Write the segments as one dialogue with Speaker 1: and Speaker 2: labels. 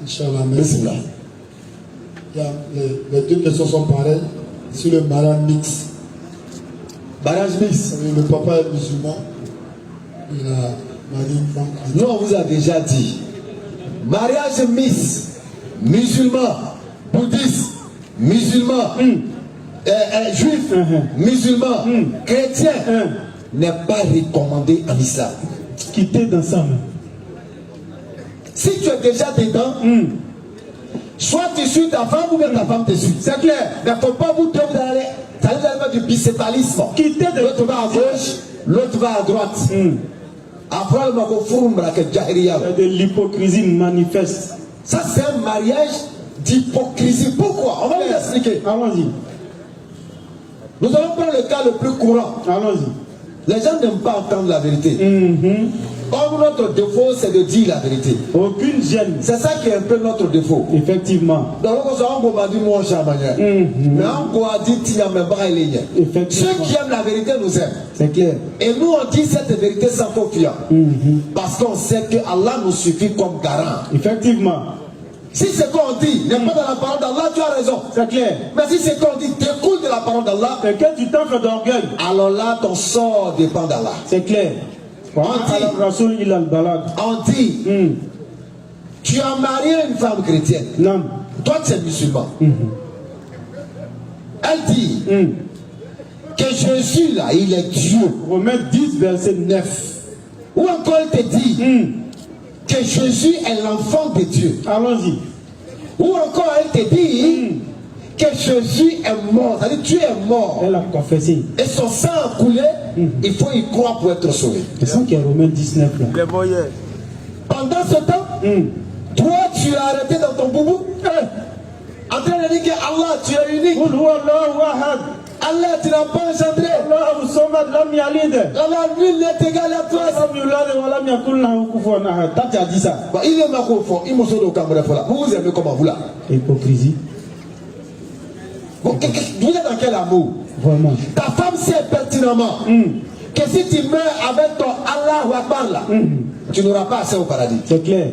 Speaker 1: Inch'Allah, merci. Les deux questions sont pareilles. Sur le mariage mix.
Speaker 2: Mariage mix.
Speaker 1: Le papa est musulman. Il a marié une femme.
Speaker 2: Nous, on vous a déjà dit. Mariage mix. Musulman. Bouddhiste. Musulman. Juif. Musulman. Chrétien. N'est pas recommandé en islam.
Speaker 3: Quitter d'ensemble.
Speaker 2: Si tu es déjà dedans, soit tu suis ta femme ou bien ta femme te suit. C'est clair. Il ne faut pas vous deux aller. Ça veut dire du bicéphalisme. L'autre va à gauche, l'autre va à droite. Après,
Speaker 3: de l'hypocrisie manifeste.
Speaker 2: Ça, c'est un mariage d'hypocrisie. Pourquoi? On va vous expliquer.
Speaker 3: Allons-y.
Speaker 2: Nous allons prendre le cas le plus courant.
Speaker 3: Allons-y.
Speaker 2: Les gens n'aiment pas entendre la vérité. Or, notre défaut, c'est de dire la vérité.
Speaker 3: Aucune gêne.
Speaker 2: C'est ça qui est un peu notre défaut.
Speaker 3: Effectivement.
Speaker 2: Donc, on va dire moi, mais on va dire ceux qui aiment la vérité nous aiment.
Speaker 3: C'est clair.
Speaker 2: Et nous, on dit cette vérité sans faux fiant. Parce qu'on sait que Allah nous suffit comme garant.
Speaker 3: Effectivement.
Speaker 2: Si c'est qu'on dit n'est pas dans la parole d'Allah, tu as raison.
Speaker 3: C'est clair.
Speaker 2: Mais si c'est qu'on dit découle de la parole d'Allah,
Speaker 3: et que tu t'offres d'orgueil,
Speaker 2: alors là, ton sort dépend d'Allah.
Speaker 3: C'est clair. On dit,
Speaker 2: tu as marié une femme chrétienne.
Speaker 3: Non.
Speaker 2: Toi, tu es musulman. Elle dit que Jésus, là, il est Dieu.
Speaker 3: Romains 10, verset 9.
Speaker 2: Ou encore, elle te dit que Jésus est l'enfant de Dieu.
Speaker 3: Allons-y.
Speaker 2: Ou encore, elle te dit que Jésus est mort. C'est-à-dire, tu es mort.
Speaker 3: Elle a confessé.
Speaker 2: Et son sang a coulé. Il faut y croire pour être sauvé.
Speaker 3: C'est ça qui est Romains 19 là.
Speaker 2: Pendant ce temps, toi, tu as arrêté dans ton boubou. En train de dire que Allah, tu es unique. Allah, tu n'as pas engendré. Allah, nul n'est égal à toi. Quand tu as dit ça, il est marqué au fond. Il m'a sauvé au Cameroun. Vous vous aimez comment vous là?
Speaker 3: Hypocrisie.
Speaker 2: Vous êtes dans quel amour?
Speaker 3: Vraiment.
Speaker 2: Ta femme sait pertinemment que si tu meurs avec ton Allah ou Akbar là, tu n'auras pas accès au paradis.
Speaker 3: C'est clair.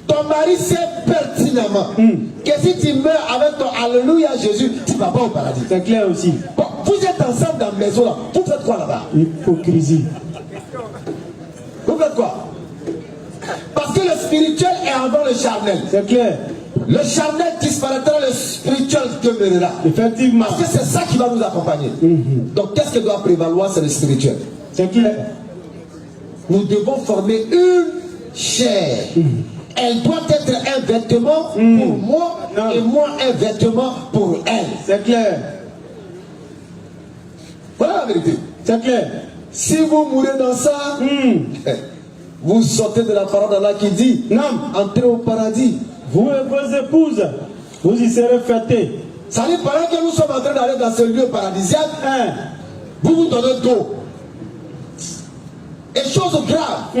Speaker 2: Ton mari sait pertinemment que si tu meurs avec ton Alléluia Jésus, tu ne vas pas au paradis.
Speaker 3: C'est clair aussi.
Speaker 2: Bon, vous êtes ensemble dans la maison là. Vous faites quoi là-bas?
Speaker 3: Hypocrisie.
Speaker 2: Vous faites quoi? Parce que le spirituel est avant le charnel.
Speaker 3: C'est clair.
Speaker 2: Le charnel disparaîtra, le spirituel demeurera.
Speaker 3: Effectivement.
Speaker 2: Parce que c'est ça qui va nous accompagner. Donc qu'est-ce qui doit prévaloir? C'est le spirituel.
Speaker 3: C'est clair.
Speaker 2: Nous devons former une chair. Elle doit être un vêtement pour moi et moi un vêtement pour elle.
Speaker 3: C'est clair.
Speaker 2: Voilà la vérité.
Speaker 3: C'est clair.
Speaker 2: Si vous mourrez dans ça, vous sortez de la parole d'Allah qui dit entrez au paradis.
Speaker 3: Vous et vos épouses, vous y serez fêtés.
Speaker 2: Ça dit pendant que nous sommes en train d'aller dans ce lieu paradisiaque, vous vous donnez d'eau. Et chose grave,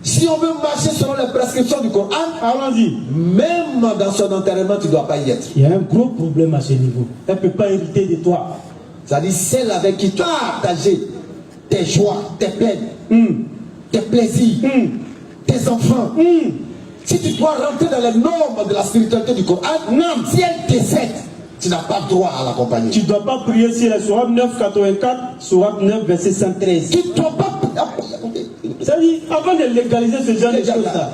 Speaker 2: si on veut marcher selon les prescriptions du Coran,
Speaker 3: allons-y.
Speaker 2: Même dans son enterrement, tu ne dois pas y être.
Speaker 3: Il y a un gros problème à ce niveau. Elle ne peut pas hériter de toi.
Speaker 2: Ça dit celle avec qui tu as partagé tes joies, tes peines, tes plaisirs, tes enfants. Si tu dois rentrer dans les normes de la spiritualité du Coran, si elle décède, tu n'as pas droit à l'accompagner.
Speaker 3: Tu ne dois pas prier sur la Sourate 9,84, Sourate 9, verset 113.
Speaker 2: Tu ne dois pas.
Speaker 3: C'est-à-dire, avant de légaliser ce genre de choses-là,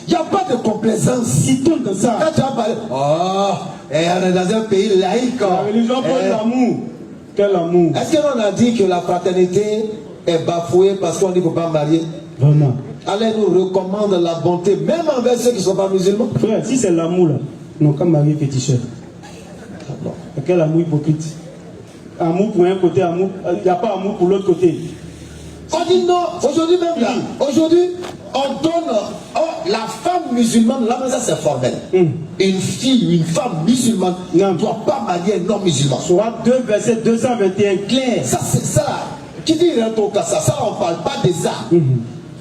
Speaker 2: il n'y a pas de complaisance.
Speaker 3: Qui tourne dans ça.
Speaker 2: Quand tu vas parler, on est dans un pays laïque.
Speaker 3: La religion pour l'amour. Quel amour?
Speaker 2: Est-ce qu'on a dit que la fraternité est bafouée parce qu'on dit qu'il ne faut pas marier?
Speaker 3: Vraiment.
Speaker 2: Allah nous recommande la bonté, même envers ceux qui ne sont pas musulmans.
Speaker 3: Frère, si c'est l'amour là, non, comme marier féticheur. Quel amour hypocrite? Amour pour un côté, amour, il n'y a pas amour pour l'autre côté.
Speaker 2: On dit non, aujourd'hui même là, aujourd'hui, on donne la femme musulmane, là, mais ça c'est formel. Une fille, une femme musulmane ne doit pas marier un non-musulman.
Speaker 3: Soit 2 verset 221 clair.
Speaker 2: Ça c'est ça. Qui dit rentre au cas ça on ne parle pas des arts.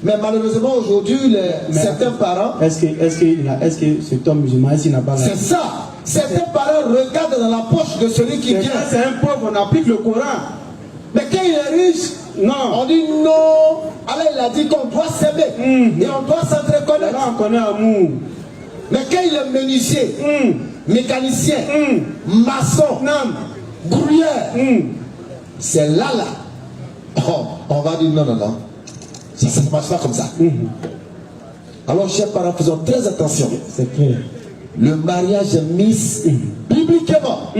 Speaker 2: Mais malheureusement aujourd'hui, certains parents.
Speaker 3: Est-ce que cet homme musulman, est-ce qu'il n'a pas la...
Speaker 2: C'est ça. Certains parents regardent dans la poche de celui qui vient.
Speaker 3: C'est un pauvre, on applique le Coran.
Speaker 2: Mais quand il est riche, on dit non. Allah il a dit qu'on doit s'aimer. Et on doit s'entreconnaître.
Speaker 3: Là on connaît l'amour.
Speaker 2: Mais quand il est menuisier, mécanicien, maçon, grouilleur, c'est là. Oh, on va dire non. Ça ne marche pas comme ça. Alors, chers parents, faisons très attention.
Speaker 3: C'est clair.
Speaker 2: Le mariage est mis bibliquement.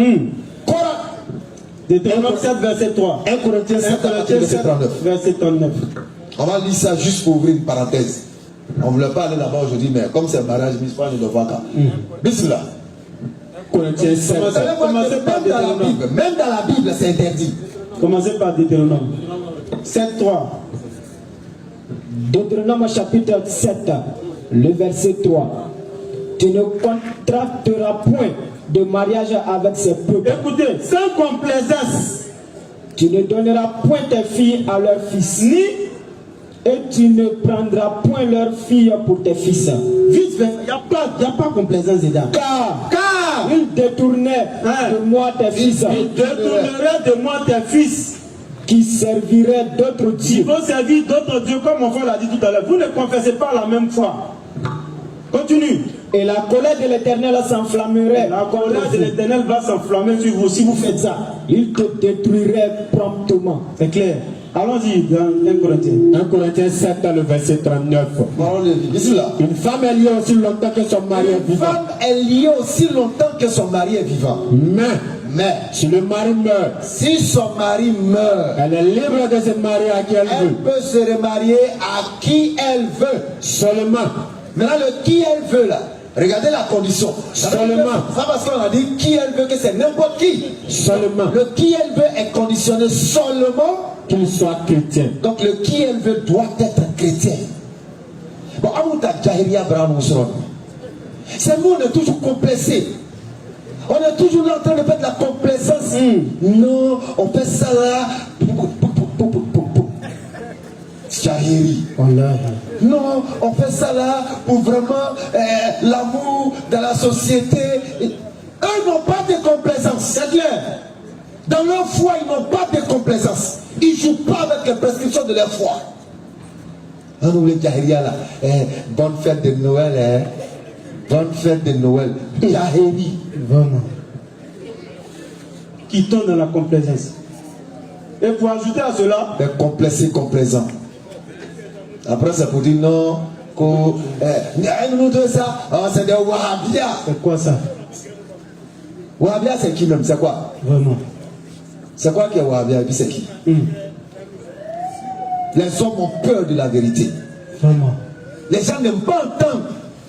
Speaker 3: Deutéronome 7, verset 3.
Speaker 2: 1 Corinthiens 7, verset 39.
Speaker 3: Verset 39.
Speaker 2: On va lire ça juste pour ouvrir une parenthèse. On ne voulait pas aller là-bas aujourd'hui, mais comme c'est un mariage mis, on ne le voit qu'à. Bismillah.
Speaker 3: Corinthiens 7. Commencez par Deutéronome.
Speaker 2: Même dans la Bible, c'est interdit.
Speaker 3: Commencez par Deutéronome 7, 3.
Speaker 4: Deutéronome chapitre 7, le verset 3. Tu ne contracteras point de mariage avec ces peuples.
Speaker 3: Écoutez, sans complaisance.
Speaker 4: Tu ne donneras point tes filles à leurs fils. Et tu ne prendras point leurs filles pour tes fils.
Speaker 3: Vice versa. Il n'y a pas complaisance dedans.
Speaker 4: Car ils détournaient de moi tes fils.
Speaker 3: Ils détourneraient de moi tes fils.
Speaker 4: Qui serviraient d'autres
Speaker 3: Ils
Speaker 4: dieux.
Speaker 3: vont servir d'autres dieux, comme mon frère l'a dit tout à l'heure. Vous ne confessez pas la même foi. Continue.
Speaker 4: Et la colère de l'Éternel s'enflammerait.
Speaker 3: La colère de l'Éternel va s'enflammer sur vous si vous faites ça.
Speaker 4: Il te détruirait promptement.
Speaker 3: C'est clair. Allons-y dans 1 Corinthiens.
Speaker 5: 1 Corinthiens 7, le verset 39. Une femme est liée aussi longtemps que son mari est
Speaker 2: Une
Speaker 5: vivant.
Speaker 2: femme est liée aussi longtemps que son mari est vivant.
Speaker 5: Mais si le mari meurt,
Speaker 2: si son mari meurt,
Speaker 5: elle est libre de se marier à qui elle
Speaker 2: elle
Speaker 5: veut.
Speaker 2: peut se remarier à qui elle veut.
Speaker 5: Seulement.
Speaker 2: Maintenant, le qui elle veut là, regardez la condition.
Speaker 5: Seulement.
Speaker 2: Ça parce qu'on a dit qui elle veut, que c'est n'importe qui.
Speaker 5: Seulement.
Speaker 2: Le qui elle veut est conditionné seulement
Speaker 5: Qu'il soit chrétien.
Speaker 2: Donc le qui elle veut doit être chrétien. Bon, c'est nous, on est toujours complexés. On est toujours là en train de faire de la complaisance. Non, on fait ça là. Non, on fait ça là pour vraiment l'amour dans la société. Eux n'ont pas de complaisance, c'est clair. Dans leur foi, ils n'ont pas de complaisance. Ils ne jouent pas avec les prescriptions de leur foi. On oublie Jahiria là. Bonne fête de Noël. Bonne fête de Noël. Jahiri.
Speaker 3: Vraiment. Qui tombent dans la complaisance. Et pour ajouter à cela,
Speaker 2: Les complexés complaisants. Après, c'est pour dire non. Nous deux ça, c'est des Wahhabia.
Speaker 3: c'est quoi ça?
Speaker 2: Wahhabia, c'est qui même? C'est quoi?
Speaker 3: Vraiment.
Speaker 2: C'est quoi qui est Wahhabia et puis c'est qui? Les hommes ont peur de la vérité.
Speaker 3: Vraiment.
Speaker 2: Les gens n'aiment pas entendre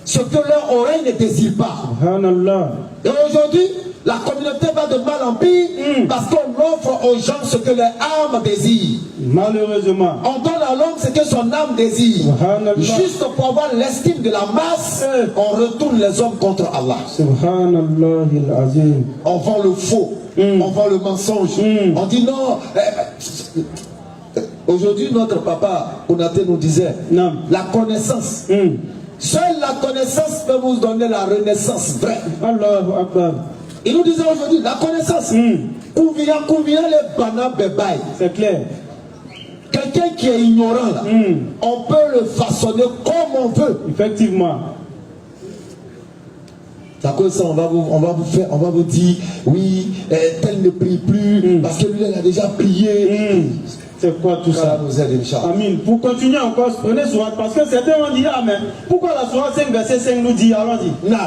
Speaker 2: ce que leur oreille ne désire pas.
Speaker 3: Subhanallah.
Speaker 2: Et aujourd'hui, la communauté va de mal en pire parce qu'on offre aux gens ce que leur âme désire.
Speaker 3: Malheureusement.
Speaker 2: On donne à l'homme ce que son âme désire.
Speaker 3: Subhanallah.
Speaker 2: Juste pour avoir l'estime de la masse, on retourne les hommes contre Allah.
Speaker 3: Subhanallah al-Azim.
Speaker 2: On vend le faux, on vend le mensonge. On dit non. Aujourd'hui, notre papa Konaté nous disait
Speaker 3: Non.
Speaker 2: la connaissance. Seule la connaissance peut vous donner la renaissance vraie.
Speaker 3: Allahu Akbar.
Speaker 2: Il nous disait aujourd'hui la connaissance. Combien les bana bebaï.
Speaker 3: C'est clair.
Speaker 2: Quelqu'un qui est ignorant là, on peut le façonner comme on veut.
Speaker 3: Effectivement.
Speaker 2: À cause de ça, on va vous dire, oui, tel ne prie plus, parce que lui, il a déjà prié.
Speaker 3: C'est quoi tout ça?
Speaker 2: nous aide, Inch'Allah.
Speaker 3: Amin. Pour continuer encore, prenez sourate, parce que certains vont dire, ah mais pourquoi la sourate 5 verset 5 nous dit, allons-y.
Speaker 2: Non.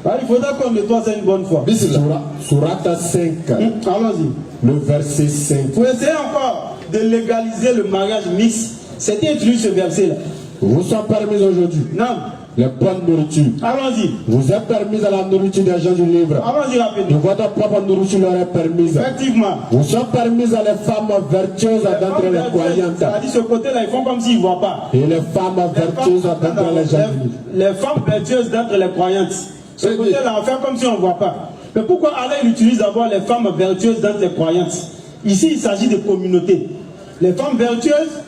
Speaker 3: Alors, il faudra qu'on nettoie ça une bonne fois.
Speaker 2: Bismillah.
Speaker 5: Sourate 5,
Speaker 3: Allons-y.
Speaker 5: le verset 5.
Speaker 3: Pour essayer encore de légaliser le mariage mixte, c'était introduit ce verset-là.
Speaker 5: Vous sont permis aujourd'hui
Speaker 3: Non.
Speaker 5: les bonnes nourritures.
Speaker 3: Allons-y.
Speaker 5: Vous êtes permis à la nourriture des gens du livre.
Speaker 3: Allons-y
Speaker 5: De
Speaker 3: rapidement.
Speaker 5: votre propre nourriture leur est permise.
Speaker 3: Effectivement.
Speaker 5: Vous sont permis à les femmes vertueuses d'entre les croyantes.
Speaker 3: C'est-à-dire ce côté-là, ils font comme s'ils ne voient pas.
Speaker 5: Et les femmes vertueuses d'entre les gens du livre.
Speaker 3: Les femmes vertueuses d'entre les croyantes. Ce côté-là, on fait comme si on ne voit pas. Mais pourquoi Allah il utilise d'abord les femmes vertueuses d'entre les croyantes? Ici, il s'agit de communautés. Les femmes vertueuses,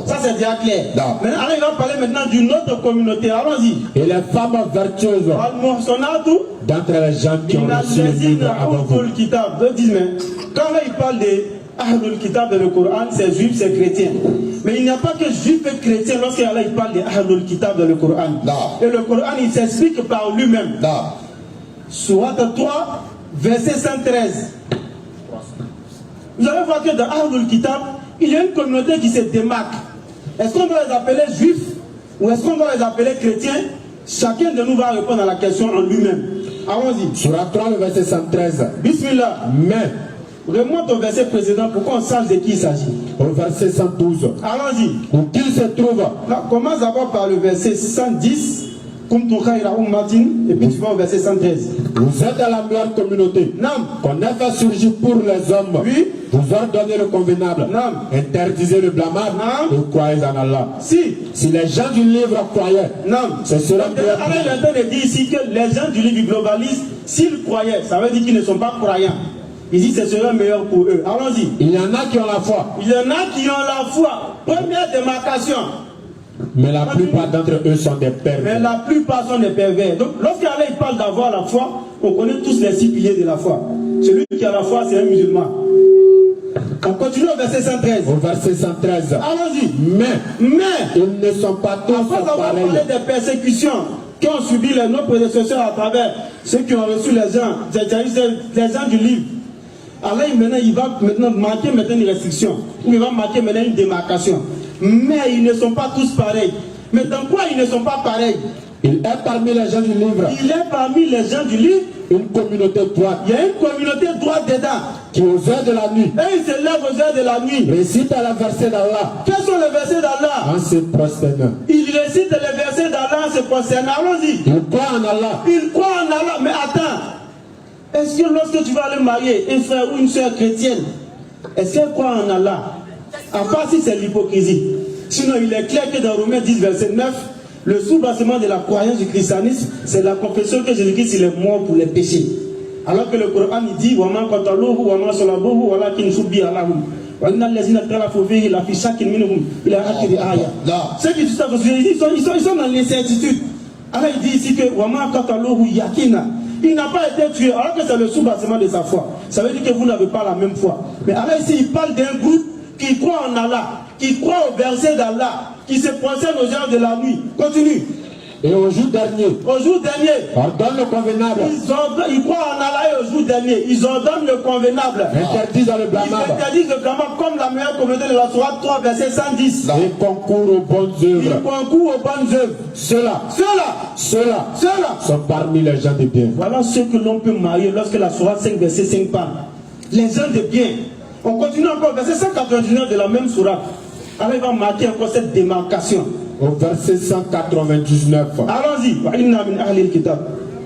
Speaker 3: ça c'est déjà clair. Maintenant, Allah il va parler maintenant d'une autre communauté. Allons-y.
Speaker 5: Et les femmes vertueuses d'entre les gens qui ont reçu le livre avant vous.
Speaker 3: Quand là il parle Ahlul Kitab dans le Coran, c'est juif, c'est chrétien. Mais il n'y a pas que juif et chrétien lorsqu'Allah il parle de Ahlul Kitab dans le Coran.
Speaker 2: Non.
Speaker 3: Et le Coran, il s'explique par lui-même.
Speaker 2: Non.
Speaker 3: Sourate 3, verset 113. Vous allez voir que dans Ahlul Kitab, il y a une communauté qui se démarque. Est-ce qu'on doit les appeler juifs ou est-ce qu'on doit les appeler chrétiens? Chacun de nous va répondre à la question en lui-même. Allons-y.
Speaker 5: Surah 3, le verset 113.
Speaker 3: Bismillah.
Speaker 5: Mais,
Speaker 3: Remonte au verset précédent pour qu'on sache de qui il s'agit.
Speaker 5: au verset 112,
Speaker 3: Allons-y.
Speaker 5: où qu'il se trouve,
Speaker 3: Là, commence d'abord par le verset 110. Et puis tu vas au verset 113.
Speaker 5: vous êtes dans la meilleure communauté
Speaker 3: Non.
Speaker 5: qu'on a fait surgir pour les hommes.
Speaker 3: Oui.
Speaker 5: Vous ordonnez le convenable.
Speaker 3: Non.
Speaker 5: Interdisez le blâmable.
Speaker 3: Non.
Speaker 5: Et croyez en Allah.
Speaker 3: Si
Speaker 5: les gens du livre croyaient,
Speaker 3: non.
Speaker 5: ce serait
Speaker 3: Donc, Allah il est en train de dire ici que les gens du livre globalisent, s'ils croyaient, ça veut dire qu'ils ne sont pas croyants. Il dit que ce serait meilleur pour eux. Allons-y.
Speaker 5: il y en a qui ont la foi,
Speaker 3: Il y en a qui ont la foi. Première démarcation.
Speaker 5: mais la plupart d'entre eux sont des
Speaker 3: Mais
Speaker 5: pervers.
Speaker 3: la plupart sont des pervers. Donc, lorsqu'Allah il parle d'avoir la foi, on connaît tous les 6 piliers de la foi. Celui qui a la foi, c'est un musulman. On continue au verset 113.
Speaker 5: Au verset 113.
Speaker 3: Allons-y.
Speaker 5: Mais ils ne sont pas tous
Speaker 3: Après avoir
Speaker 5: pareils.
Speaker 3: parlé des persécutions qui ont subi nos prédécesseurs à travers ceux qui ont reçu les gens du livre, Allah il va maintenant marquer une restriction, ou il va marquer maintenant une démarcation. Mais ils ne sont pas tous pareils. Mais dans quoi ils ne sont pas pareils?
Speaker 5: Il est parmi les gens du livre
Speaker 3: Il est parmi les gens du livre.
Speaker 5: une communauté droite
Speaker 3: Il y a une communauté droite dedans.
Speaker 5: qui aux heures de la nuit
Speaker 3: Et ils se lèvent aux heures de la nuit.
Speaker 5: récite à la versets d'Allah
Speaker 3: Quels sont les versets d'Allah?
Speaker 5: en se prosternant.
Speaker 3: Ils récitent les versets d'Allah en se concernant. Allons-y.
Speaker 5: Ils croient en Allah.
Speaker 3: Il croit en Allah, mais attends. Est-ce que lorsque tu vas aller marier un frère ou une soeur chrétienne, est-ce qu'elle croit en Allah? À part si c'est l'hypocrisie. Sinon, il est clair que dans Romains 10, verset 9, le sous-bassement de la croyance du christianisme, c'est la confession que Jésus-Christ il est mort pour les péchés. Alors que le Coran il dit Waman qataluhu waman salabuhu walakin shubbiha lahum. Wa innal ladzina ikhtalafu fihi la fi shakkin minhum ila akhir ayah. Ceux qui disent ils sont dans l'incertitude. Alors il dit ici que Waman qataluhu yakina. Il n'a pas été tué, alors que c'est le sous-bassement de sa foi. Ça veut dire que vous n'avez pas la même foi. Mais alors ici, il parle d'un groupe qui croit en Allah, qui croit au verset d'Allah, qui se prosterne aux heures de la nuit. Continue.
Speaker 5: Et au jour dernier, ordonne le convenable.
Speaker 3: Ils croient en Allah et au jour dernier. Ils ordonnent le convenable.
Speaker 5: Interdisent le
Speaker 3: Ils
Speaker 5: blâmable.
Speaker 3: interdisent le blâmable comme la meilleure communauté de la Sourate 3, verset 110.
Speaker 5: Et concourent aux bonnes
Speaker 3: Ils
Speaker 5: œuvres.
Speaker 3: concourent aux bonnes œuvres.
Speaker 5: Ceux-là sont parmi les gens de bien.
Speaker 3: Voilà ce que l'on peut marier lorsque la Sourate 5, verset 5 parle. Les gens de bien. On continue encore, verset 199 de la même Sourate. Alors il va marquer encore cette démarcation.
Speaker 5: Au verset 199.
Speaker 3: Allons-y. Inna min ahlil kitab.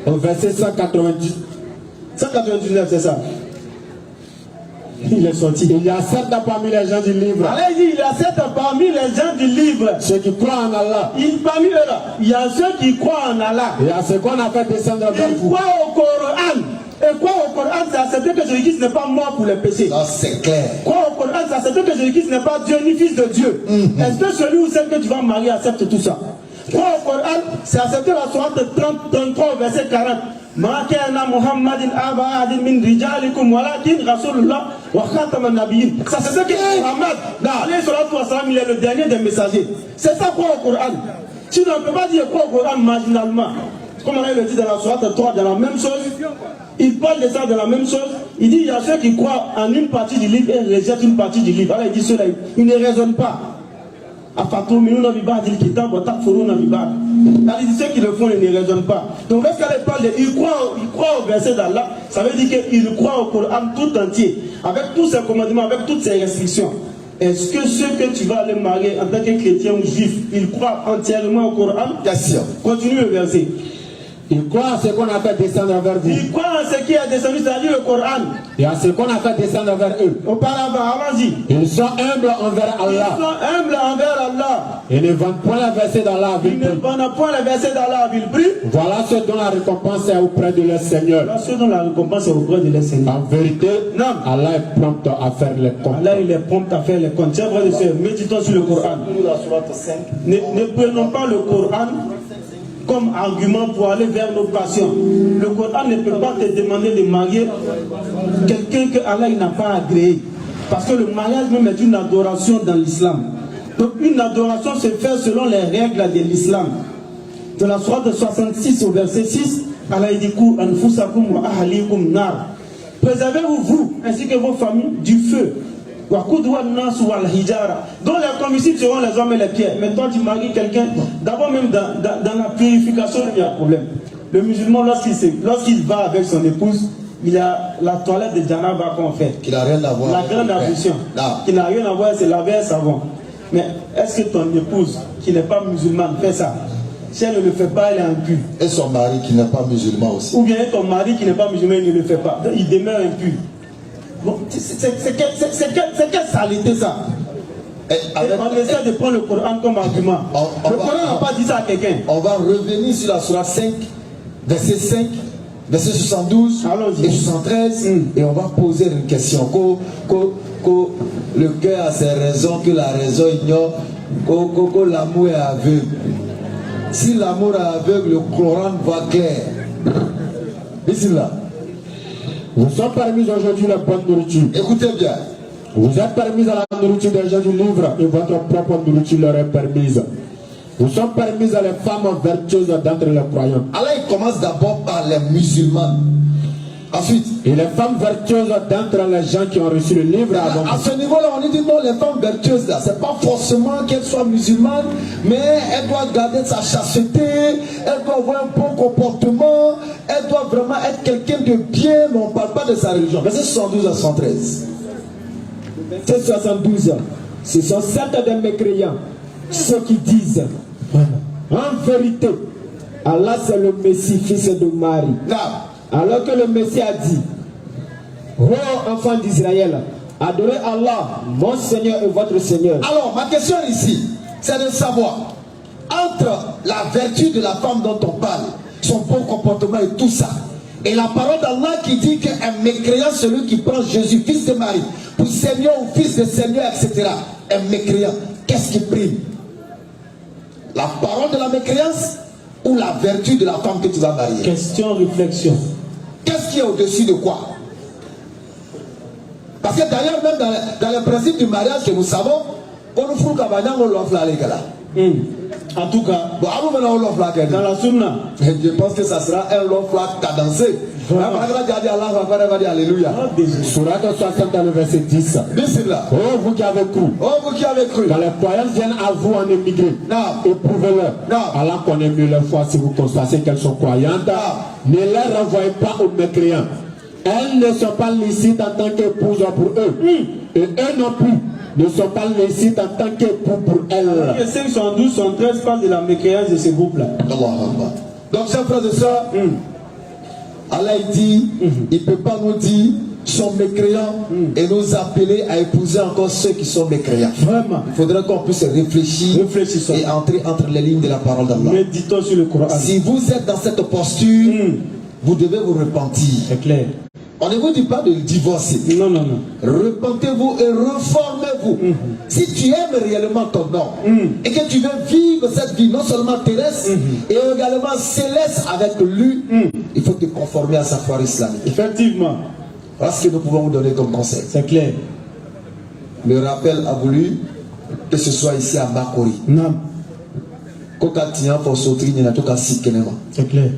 Speaker 5: Au verset 190.
Speaker 3: 199, c'est ça. Il est sorti.
Speaker 5: Il y a 7 parmi les gens du livre.
Speaker 3: Allez-y, il y a 7 parmi les gens du livre.
Speaker 5: Ceux qui croient en Allah.
Speaker 3: Parmi eux là, il y a ceux qui croient en Allah.
Speaker 5: Il y a ce qu'on a fait descendre vers
Speaker 3: Ils
Speaker 5: vous.
Speaker 3: croient au Coran. Et croire au Coran, c'est accepter que Jésus-Christ n'est pas mort pour les péchés.
Speaker 2: Ça, c'est clair.
Speaker 3: Croire au Coran, c'est accepter que Jésus-Christ n'est pas Dieu ni fils de Dieu. Est-ce que celui ou celle que tu vas marier accepte tout ça? Croire au Coran, c'est accepter la sourate 33, verset 40. Ma kana Muhammadin aba adin min rijalikum walakin rasulullah wa khataman nabiyyin. Ça c'est ce que Muhammad, alayhi salatu wa salam, il est le dernier des messagers. C'est ça croire au Coran. Sinon on ne peut pas dire croire au Coran marginalement. Comme Allah le dit dans la sourate 3, dans la même chose. Il parle de ça de la même chose. Il dit il y a ceux qui croient en une partie du livre et rejettent une partie du livre. Alors il dit ceux-là, ils ne raisonnent pas. Il dit ceux qui le font, ils ne raisonnent pas. Donc lorsqu'elle parle de il croit au verset d'Allah, ça veut dire qu'il croit au Coran tout entier, avec tous ses commandements, avec toutes ses restrictions. Est-ce que ceux que tu vas aller marier en tant que chrétien ou juif, ils croient entièrement au Coran?
Speaker 2: Bien sûr.
Speaker 3: Continue le verset.
Speaker 5: Ils croient à ce qu'on a fait descendre vers vous.
Speaker 3: Ils croient en ce qui est descendu, c'est-à-dire le Coran.
Speaker 5: Et à ce qu'on a fait descendre vers eux.
Speaker 3: Auparavant, allons-y.
Speaker 5: Ils sont humbles envers Allah.
Speaker 3: Ils sont humbles envers Allah.
Speaker 5: Ils ne vendent point les versets d'Allah à vil
Speaker 3: Ils ne
Speaker 5: prix.
Speaker 3: vendent point les versets d'Allah à vil prix.
Speaker 5: Voilà ceux dont la récompense est auprès de leur Seigneur.
Speaker 3: Voilà ceux dont la récompense est auprès de leur Seigneur.
Speaker 5: En vérité,
Speaker 3: Non.
Speaker 5: Allah est prompt à faire les comptes.
Speaker 3: Allah il est prompt à faire les comptes. Tiens, frères et sœurs, méditons sur le Coran. Ne prenons pas le Coran comme argument pour aller vers nos passions. Le Coran ne peut pas te demander de marier quelqu'un que Allah n'a pas agréé. Parce que le mariage même est une adoration dans l'islam. Donc une adoration se fait selon les règles de l'islam. De la sourate 66 au verset 6, Allah dit préservez-vous, vous, ainsi que vos familles, du feu. Dont les combustibles seront les hommes et les pierres. Mais toi, tu maries quelqu'un, d'abord même dans la purification, il y a un problème. Le musulman, lorsqu'il va avec son épouse, il a la toilette de Janaba qu'on fait.
Speaker 2: Qui n'a rien à voir.
Speaker 3: La grande ablution. Qui n'a rien à voir, c'est laver un savon. Mais est-ce que ton épouse, qui n'est pas musulmane, fait ça? Si elle ne le fait pas, elle est impure.
Speaker 2: Et son mari qui n'est pas musulman aussi.
Speaker 3: Ou bien ton mari qui n'est pas musulman, il ne le fait pas. Donc, il demeure impur. Bon, c'est quelle saleté ça? On essaie de prendre le Coran comme argument. Le Coran n'a pas dit ça à quelqu'un.
Speaker 2: On va revenir sur la sourate 5, verset 5, verset 72 et 73. Et on va poser une question. Que le cœur a ses raisons, que la raison ignore, que l'amour est aveugle. Si l'amour est aveugle, le Coran voit clair. Bismillah.
Speaker 5: Vous sommes permis aujourd'hui la bonne nourriture.
Speaker 2: Écoutez bien.
Speaker 5: Vous êtes permis à la nourriture des gens du livre et votre propre nourriture leur est permise. Vous sommes permis à les femmes vertueuses d'entre les croyants.
Speaker 2: Allah il commence d'abord par les musulmans. Ensuite,
Speaker 5: et les femmes vertueuses d'entre les gens qui ont reçu le livre avant.
Speaker 2: À ce niveau-là, on dit non, les femmes vertueuses là, c'est pas forcément qu'elles soient musulmanes, mais elles doivent garder sa chasteté, elles doivent avoir un bon comportement, elles doivent vraiment être quelqu'un de bien, mais on ne parle pas de sa religion. Verset 72 à 113.
Speaker 4: Verset 72. Ce sont certes des mécréants, ceux qui disent en vérité, Allah c'est le Messie, fils de Marie. Alors que le Messie a dit, ô enfants d'Israël, adorez Allah, mon Seigneur et votre Seigneur.
Speaker 2: Alors, ma question ici, c'est de savoir, entre la vertu de la femme dont on parle, son bon comportement et tout ça, et la parole d'Allah qui dit qu'un mécréant, celui qui prend Jésus, fils de Marie, pour Seigneur ou fils de Seigneur, etc., un mécréant, qu'est-ce qui prime? La parole de la mécréance ou la vertu de la femme que tu vas marier?
Speaker 3: Question, réflexion.
Speaker 2: Qu'est-ce qui est au-dessus de quoi? Parce que d'ailleurs, même dans le principe du mariage que nous savons, on nous fout on l'offre là, les gars.
Speaker 3: En tout cas,
Speaker 2: dans
Speaker 3: la sunna,
Speaker 2: je pense que ça sera un long flag cadencé. Alléluia.
Speaker 5: Sourate 60 dans le verset 10. Oh, vous qui avez cru.
Speaker 2: Oh, vous qui avez cru.
Speaker 5: Quand les croyants viennent à vous en émigré, éprouvez-leur. Allah connaît mieux leur foi si vous constatez qu'elles sont croyantes. Ne les renvoyez pas aux mécréants. Elles ne sont pas licites en tant qu'épouses pour eux. Et eux non plus ne sont pas licites en tant qu'époux pour elles.
Speaker 3: Le 512, 113 parle de la mécréance de ces groupes-là.
Speaker 2: Donc, chers frères et sœurs, Allah dit, il ne peut pas nous dire sont mécréants et nous appeler à épouser encore ceux qui sont mécréants.
Speaker 3: Vraiment.
Speaker 2: Il faudrait qu'on puisse réfléchir et entrer entre les lignes de la parole d'Allah.
Speaker 3: Méditons sur le Coran.
Speaker 2: Si vous êtes dans cette posture, vous devez vous repentir.
Speaker 3: C'est clair.
Speaker 2: On ne vous dit pas de divorcer.
Speaker 3: Non, non, non.
Speaker 2: Repentez-vous et reformez-vous. Si tu aimes réellement ton homme et que tu veux vivre cette vie non seulement terrestre et également céleste avec lui, il faut te conformer à sa foi islamique.
Speaker 3: Effectivement.
Speaker 2: Voilà ce que nous pouvons vous donner comme conseil.
Speaker 3: C'est clair.
Speaker 2: Le rappel a voulu que ce soit ici à Makori.
Speaker 3: Non. C'est clair.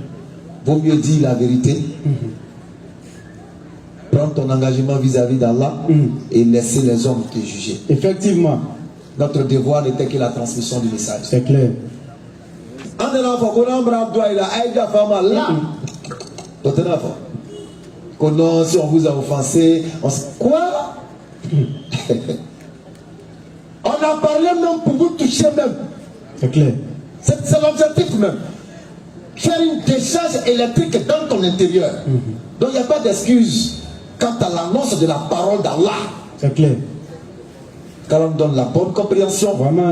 Speaker 2: Vaut mieux dire la vérité. Prends ton engagement vis-à-vis d'Allah et laisser les hommes te juger.
Speaker 3: Effectivement.
Speaker 2: Notre devoir n'était que la transmission du message.
Speaker 3: C'est clair.
Speaker 2: Si on vous a offensé, quoi? On a parlé même pour vous toucher même.
Speaker 3: C'est clair.
Speaker 2: C'est l'objectif même. Faire une décharge électrique dans ton intérieur. Donc il n'y a pas d'excuse quant à l'annonce de la parole d'Allah.
Speaker 3: C'est clair.
Speaker 2: Car on donne la bonne compréhension.
Speaker 3: Vraiment.